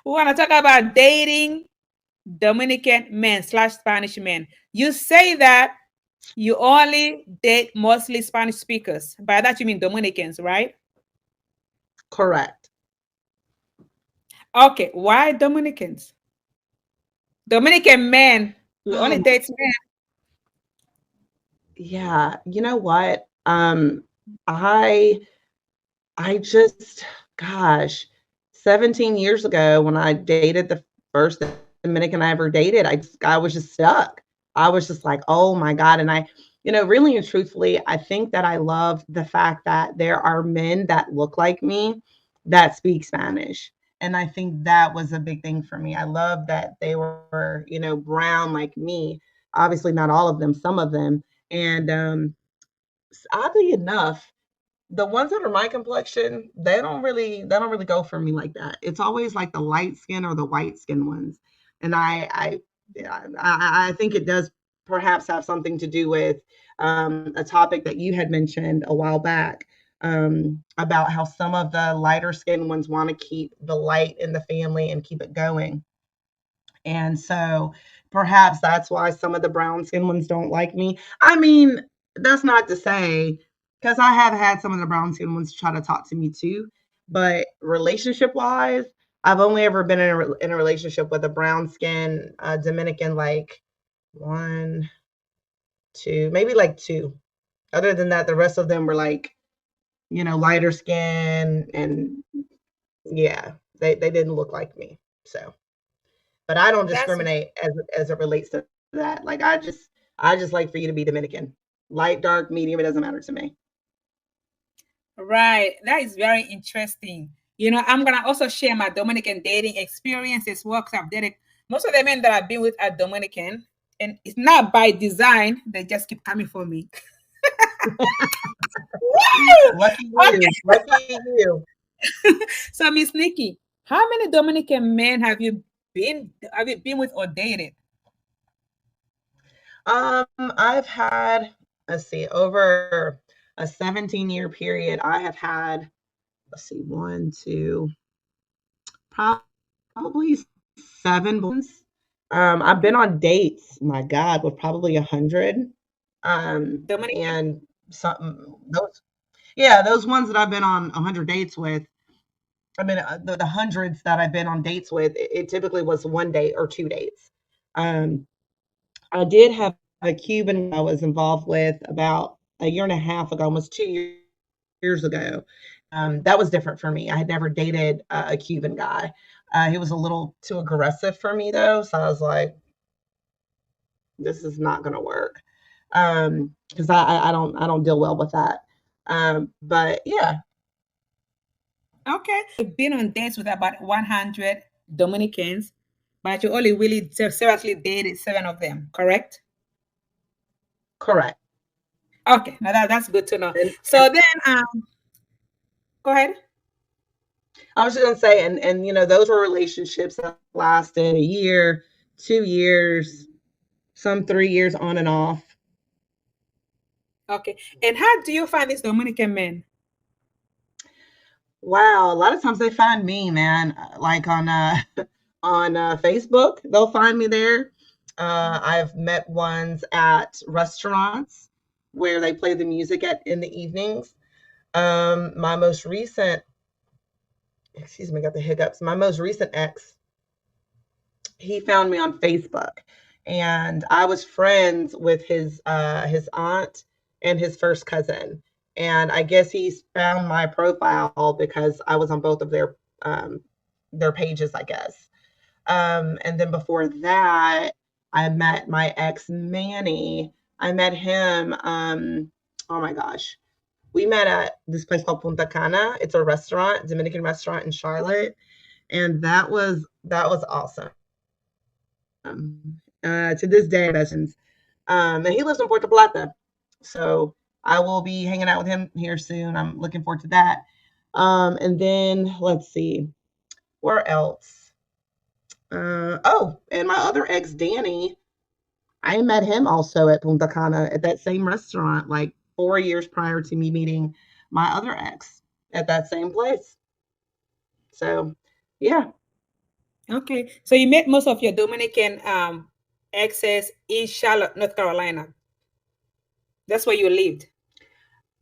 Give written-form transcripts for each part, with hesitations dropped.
We want to talk about dating Dominican men slash Spanish men. You say that you only date mostly Spanish speakers. By that you mean Dominicans, right? Correct. Okay, why Dominicans? Dominican men. You only Um, date men. yeah, you know what? I I just, gosh, 17 years ago when I dated the first Dominican I ever dated, I was just stuck. I was just like, oh my God. And really and truthfully, I think that I love the fact that there are men that look like me that speak Spanish. And I think that was a big thing for me. I love that they were, brown like me. Obviously, not all of them, some of them. And oddly enough, the ones that are my complexion, they don't really go for me like that. It's always like the light skin or the white skin ones. And yeah, I think it does perhaps have something to do with a topic that you had mentioned a while back, about how some of the lighter skin ones want to keep the light in the family and keep it going. And so perhaps that's why some of the brown skin ones don't like me. I mean, that's not to say, because I have had some of the brown skin ones try to talk to me too. But relationship wise, I've only ever been in a relationship with a brown skin Dominican, like one, two, maybe like two. Other than that, the rest of them were like, lighter skin, and yeah, they didn't look like me. So, but I don't That's discriminate as it relates to that. Like I just like for you to be Dominican. Light, dark, medium, it doesn't matter to me. right. That is very interesting. I'm gonna also share my Dominican dating experience as well because I've dated most of the men that I've been with are Dominican, and it's not by design. They just keep coming for me. Woo! Lucky Okay, you. Lucky you. so Miss Nikki, how many Dominican men have you been with or dated? I've had, let's see, over a 17-year period, I have had, let's see, one, two, probably seven boyfriends. I've been on dates, my God, with probably 100. Dominican. And those, yeah, those ones that I've been on 100 dates with, I mean, the hundreds that I've been on dates with, it typically was one date or two dates. Um, I did have a Cuban guy I was involved with about a year and a half ago, almost 2 years ago. That was different for me. I had never dated a Cuban guy. He was a little too aggressive for me though, so I was like, this is not going to work. Because I don't deal well with that. But yeah, Okay. You've been on dates with about 100 Dominicans, but you only really seriously dated seven of them, correct? correct. Okay, now that's good to know. And So then, go ahead. I was just gonna say, and those were relationships that lasted a year, 2 years, some 3 years on and off. Okay. And how do you find these Dominican men? Wow, a lot of times they find me, man, like on on Facebook. They'll find me there. I've met ones at restaurants where they play the music at in the evenings. My most recent, excuse me, got the hiccups. My most recent ex, he found me on Facebook, and I was friends with his aunt and his first cousin. And I guess he found my profile because I was on both of their pages, I guess. And then before that, I met my ex Manny. I met him. Oh my gosh, we met at this place called Punta Cana. It's a restaurant, Dominican restaurant in Charlotte, and that was awesome. To this day, we're still best friends. And he lives in Puerto Plata, so I will be hanging out with him here soon. I'm looking forward to that. And then let's see, where else? Oh, and my other ex, Danny, I met him also at Punta Cana at that same restaurant, like 4 years prior to me meeting my other ex at that same place. So, yeah. Okay. So you met most of your Dominican exes in Charlotte, North Carolina. That's where you lived.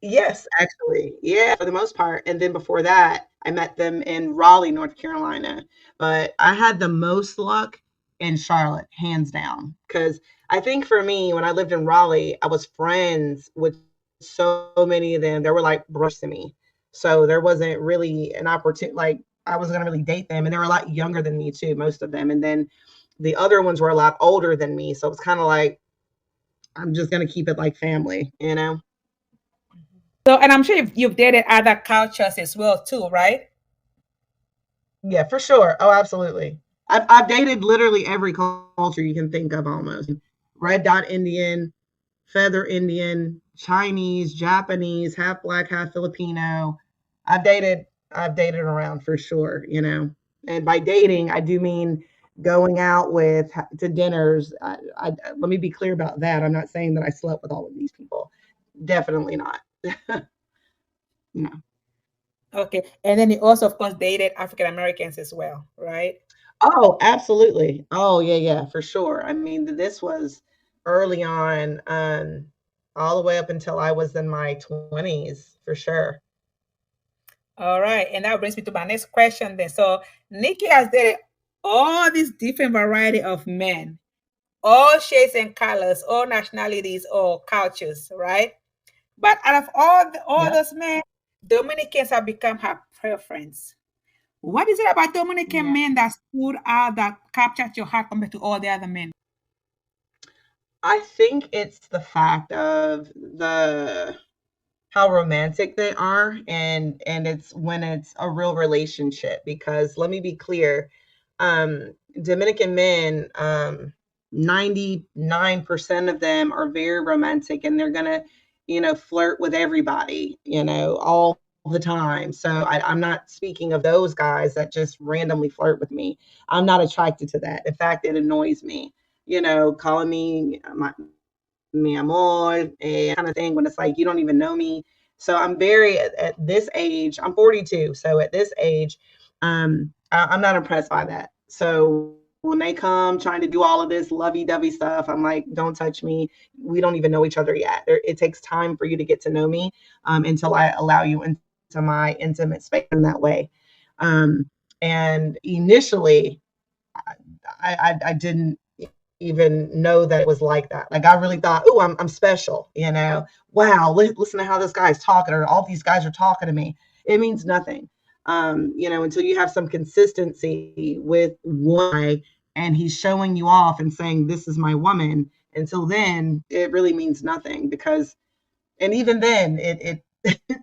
Yes, actually. Yeah, for the most part. And then before that, I met them in Raleigh, North Carolina. But I had the most luck in Charlotte, hands down. Because I think for me, when I lived in Raleigh, I was friends with so many of them. They were like brothers to me. So there wasn't really an opportunity, like, I wasn't going to really date them. And they were a lot younger than me, too, most of them. And then the other ones were a lot older than me. So it was kind of like, I'm just going to keep it like family, you know? So, and I'm sure you've dated other cultures as well too, right? Yeah, for sure. Oh, absolutely. I've dated literally every culture you can think of almost. Red dot Indian, feather Indian, Chinese, Japanese, half black, half Filipino. I've dated around for sure, you know. And by dating, I do mean going out with to dinners. Let me be clear about that. I'm not saying that I slept with all of these people. Definitely not. No. Okay. And then you also, of course, dated African Americans as well, right? Oh, absolutely. Oh, yeah, yeah, for sure. I mean, this was early on, all the way up until I was in my 20s, for sure. All right. And that brings me to my next question then. So Nikki has dated all these different variety of men, all shades and colors, all nationalities, all cultures, right? But out of all Yep. those men, Dominicans have become her preference. What is it about Dominican Yeah. men that stood out that captured your heart compared to all the other men? I think it's the fact of the how romantic they are, and it's when it's a real relationship, because let me be clear, Dominican men, 99% of them are very romantic, and they're gonna, flirt with everybody, all the time. So I'm not speaking of those guys that just randomly flirt with me. I'm not attracted to that. In fact, it annoys me, calling me mi amor, and that kind of thing, when it's like you don't even know me. So I'm very at this age. I'm 42, so at this age, I'm not impressed by that. So when they come trying to do all of this lovey-dovey stuff, I'm like, don't touch me. We don't even know each other yet. It takes time for you to get to know me, until I allow you into my intimate space in that way. And initially, I didn't even know that it was like that. Like, I really thought, oh, I'm special, Wow, listen to how this guy's talking, or all these guys are talking to me. It means nothing, until you have some consistency with one guy and he's showing you off and saying, this is my woman. Until then, it really means nothing, because, and even then, it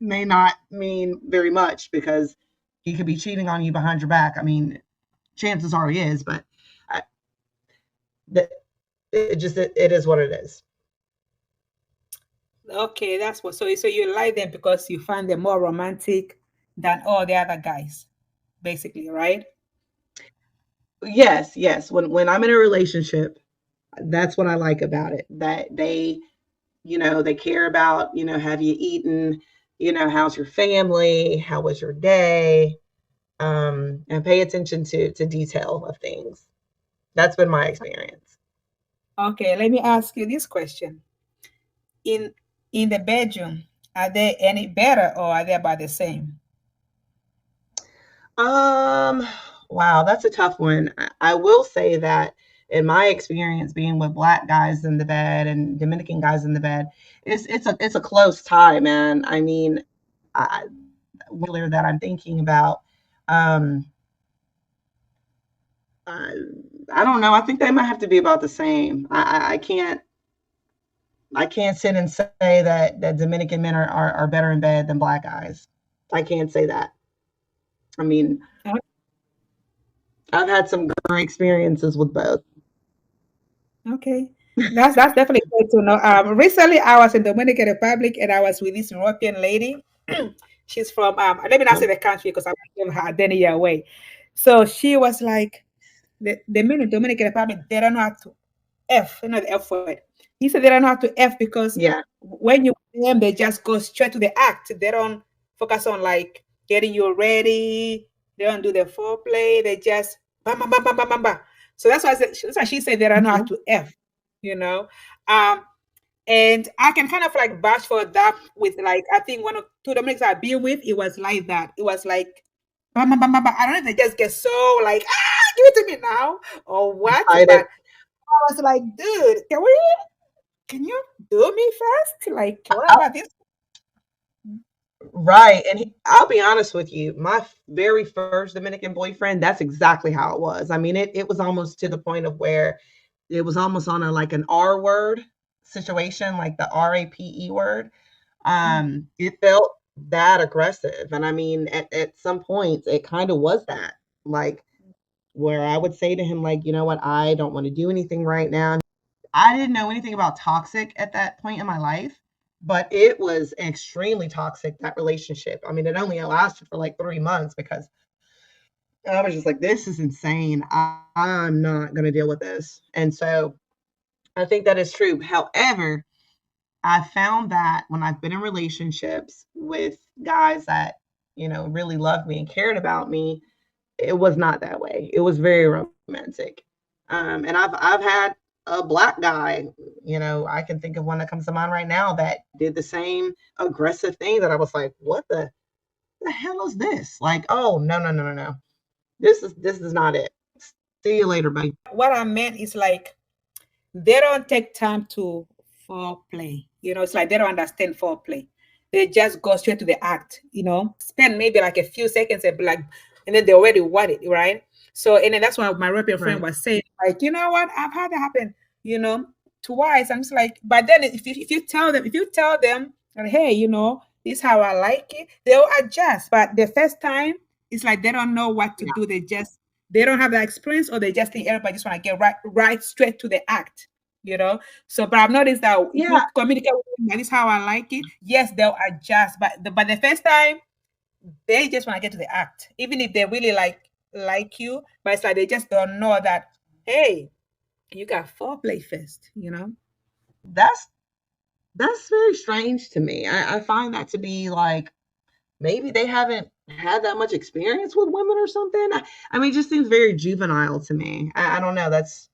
may not mean very much, because he could be cheating on you behind your back. I mean, chances are he is, but I, it is what it is. Okay, that's what. So you like them because you find them more romantic than all the other guys, basically, right? Yes, yes. When I'm in a relationship, that's what I like about it. That they care about, have you eaten, how's your family, how was your day, and pay attention to detail of things. That's been my experience. Okay, let me ask you this question. In in the bedroom, are they any better or are they about the same? Um, wow, that's a tough one. I will say that in my experience being with black guys in the bed and Dominican guys in the bed, it's a close tie, man. I mean, one in particular that I'm thinking about, um, I, I don't know. I think they might have to be about the same. I can't sit and say that Dominican men are better in bed than black guys. I can't say that. I mean, I've had some great experiences with both. Okay. That's definitely good to know. Recently I was in Dominican Republic and I was with this European lady. She's from let me not say the country because I'm giving her identity away. So she was like the men in Dominican Republic, they don't know how to F, you know the F word. He said they don't know how to F because Yeah. when you with them, they just go straight to the act. They don't focus on like getting you ready. They don't do the foreplay. They just Bam, bam, bam, bam, bam, bam, bam. So that's why that's why she said they don't know how Mhm. to F, you know. Um, and I can kind of like vouch for that with like I think one of two Dominics I've been with, it was like that. It was like bam, bam, bam, bam, bam. I don't know if they just get so like give it to me now or what, Excited. but I was like, dude, can you do me first? Like, what I about this? Right, and I'll be honest with you, my very first Dominican boyfriend, that's exactly how it was. I mean, it was almost to the point of where it was almost on a like an R word situation, like the RAPE word. Mm. It felt that aggressive, and I mean, at some points, it kind of was that, like where I would say to him, like, you know what, I don't want to do anything right now. I didn't know anything about toxic at that point in my life, but it was extremely toxic, that relationship. I mean, it only lasted for like 3 months because I was just like, this is insane. I'm not going to deal with this. And so I think that is true. However, I found that when I've been in relationships with guys that, really loved me and cared about me, it was not that way. It was very romantic. And I've had a black guy, I can think of one that comes to mind right now that did the same aggressive thing that I was like, what the hell is this? Like, oh no, no, no, no, no. This is not it. See you later, buddy. What I meant is like they don't take time to foreplay. It's like they don't understand foreplay. They just go straight to the act, spend maybe like a few seconds and be like, and then they already want it, right? So, and then that's what my European friend Right. was saying, like, you know what? I've had that happen, you know, twice. I'm just like, but then if you tell them, that, hey, this is how I like it, they'll adjust. But the first time, it's like they don't know what to Yeah. do. They don't have that experience, or they just think everybody just want to get right straight to the act, you know. So, but I've noticed that if Yeah. you communicate with them, that is how I like it. Yes, they'll adjust, but the first time they just want to get to the act, even if they really like you. But it's like they just don't know that. Hey, you got foreplay first, That's that's very strange to me. I find that to be like maybe they haven't had that much experience with women or something. I mean, it just seems very juvenile to me. I don't know. That's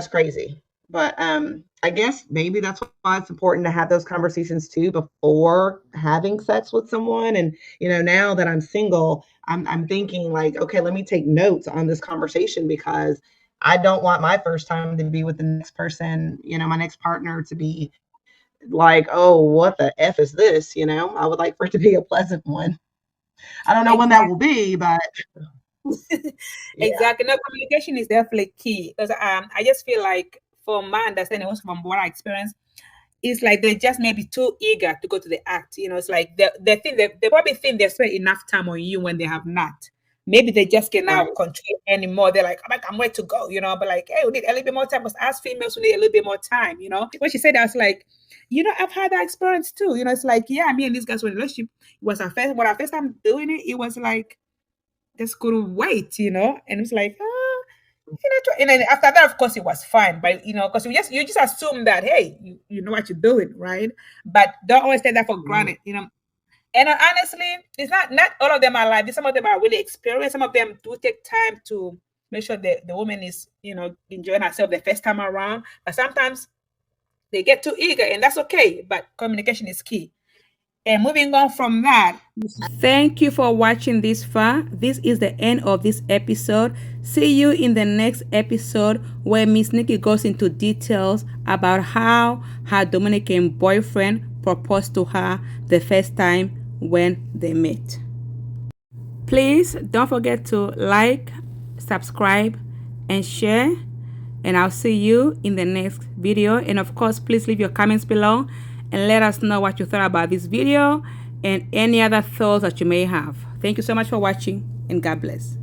crazy. But I guess maybe that's why it's important to have those conversations too before having sex with someone. And now that I'm single, I'm thinking like, okay, let me take notes on this conversation because I don't want my first time to be with the next person, my next partner to be like, oh, what the F is this? I would like for it to be a pleasant one. I don't know when that will Exactly. be, but yeah, Exactly. No, communication is definitely key because I just feel like, from my understanding, also from what I experienced, it's like they just maybe too eager to go to the act. It's like they think they probably think they spent enough time on you when they have not. Maybe they just cannot right. control anymore. They're like, I'm ready to go, but like, hey, we need a little bit more time because as females, we need a little bit more time. When she said that, I was like, I've had that experience too. It's like, yeah, me and these guys were in a relationship. It was our first time doing it. It was like, just couldn't wait, and it was like, and then after that, of course, it was fine, but because you just assume that, hey, you know what you're doing, right? But don't always take that for Right. granted. And honestly, it's not all of them are like this. Some of them are really experienced. Some of them do take time to make sure that the woman is, enjoying herself the first time around. But sometimes they get too eager, and that's okay. But communication is key. And moving on from that, thank you for watching this far. This is the end of this episode. See you in the next episode where Miss Niki goes into details about how her Dominican boyfriend proposed to her the first time when they met. Please don't forget to like, subscribe, and share. And I'll see you in the next video. And of course, please leave your comments below and let us know what you thought about this video and any other thoughts that you may have. Thank you so much for watching, and God bless.